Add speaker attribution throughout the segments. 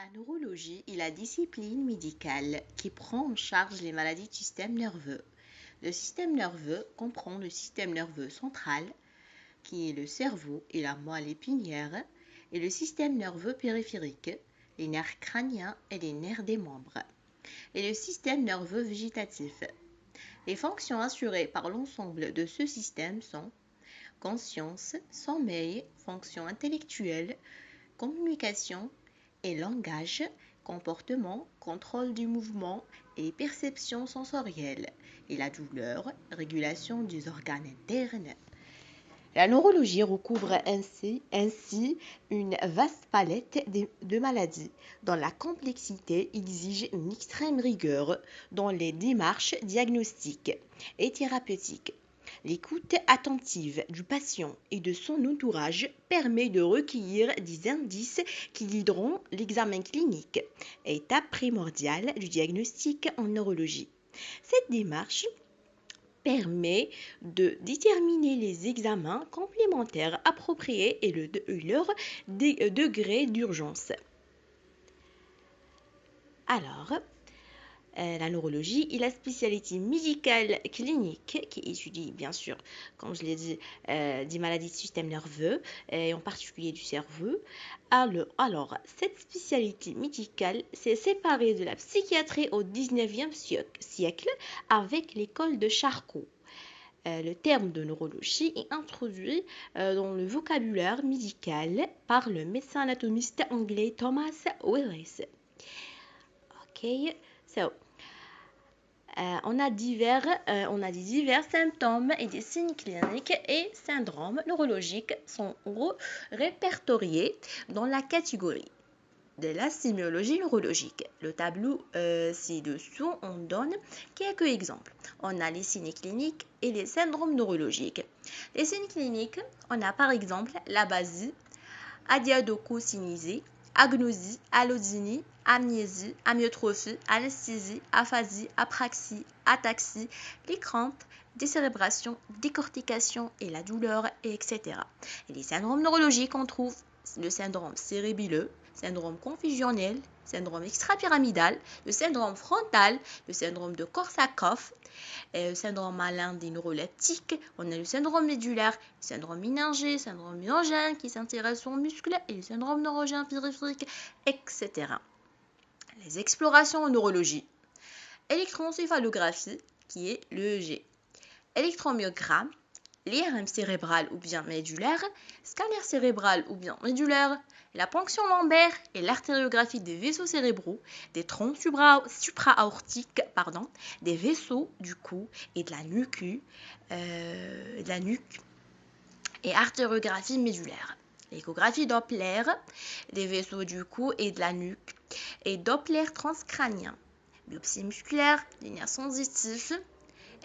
Speaker 1: La neurologie est la discipline médicale qui prend en charge les maladies du système nerveux. Le système nerveux comprend le système nerveux central, qui est le cerveau et la moelle épinière, et le système nerveux périphérique, les nerfs crâniens et les nerfs des membres, et le système nerveux végétatif. Les fonctions assurées par l'ensemble de ce système sont conscience, sommeil, fonctions intellectuelles, communication et langage, comportement, contrôle du mouvement et perception sensorielle, et la douleur, régulation des organes internes. La neurologie recouvre ainsi une vaste palette de maladies dont la complexité exige une extrême rigueur dans les démarches diagnostiques et thérapeutiques. L'écoute attentive du patient et de son entourage permet de recueillir des indices qui guideront l'examen clinique, étape primordiale du diagnostic en neurologie. Cette démarche permet de déterminer les examens complémentaires appropriés et leur degré d'urgence. Alors, la neurologie est la spécialité médicale clinique qui étudie, bien sûr, comme je l'ai dit, des maladies du système nerveux et en particulier du cerveau. Alors, cette spécialité médicale s'est séparée de la psychiatrie au XIXe siècle avec l'école de Charcot. Le terme de neurologie est introduit dans le vocabulaire médical par le médecin anatomiste anglais Thomas Willis. Okay, so on a des divers symptômes et des signes cliniques et syndromes neurologiques sont répertoriés dans la catégorie de la sémiologie neurologique. Le tableau ci-dessous, on donne quelques exemples. On a les signes cliniques et les syndromes neurologiques. Les signes cliniques, on a par exemple l'abasie, adiadochocynésie, agnosie, allodynie, amnésie, amyotrophie, anesthésie, aphasie, apraxie, ataxie, les crampes, décérébration, décortication et la douleur, etc. Et les syndromes neurologiques, on trouve le syndrome cérébelleux, syndrome confusionnel, syndrome extrapyramidal, le syndrome frontal, le syndrome de Korsakoff, le syndrome malin des neuroleptiques, on a le syndrome médulaire, le syndrome méningé, le syndrome myogène qui s'intéresse aux muscles et le syndrome neurogène périphérique, etc. Les explorations en neurologie. Électroencéphalographie, qui est l'EEG. Électromyogramme, l'IRM cérébral ou bien médulaire, scanner cérébral ou bien médulaire, la ponction lombaire et l'artériographie des vaisseaux cérébraux, des troncs supra-aortiques, des vaisseaux du cou et de la nuque et artériographie médulaire. L'échographie Doppler des vaisseaux du cou et de la nuque et Doppler transcrânien. Biopsie musculaire, des nerfs sensitifs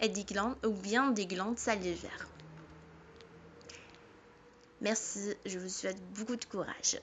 Speaker 1: et des glandes ou bien des glandes salivaires. Merci, je vous souhaite beaucoup de courage.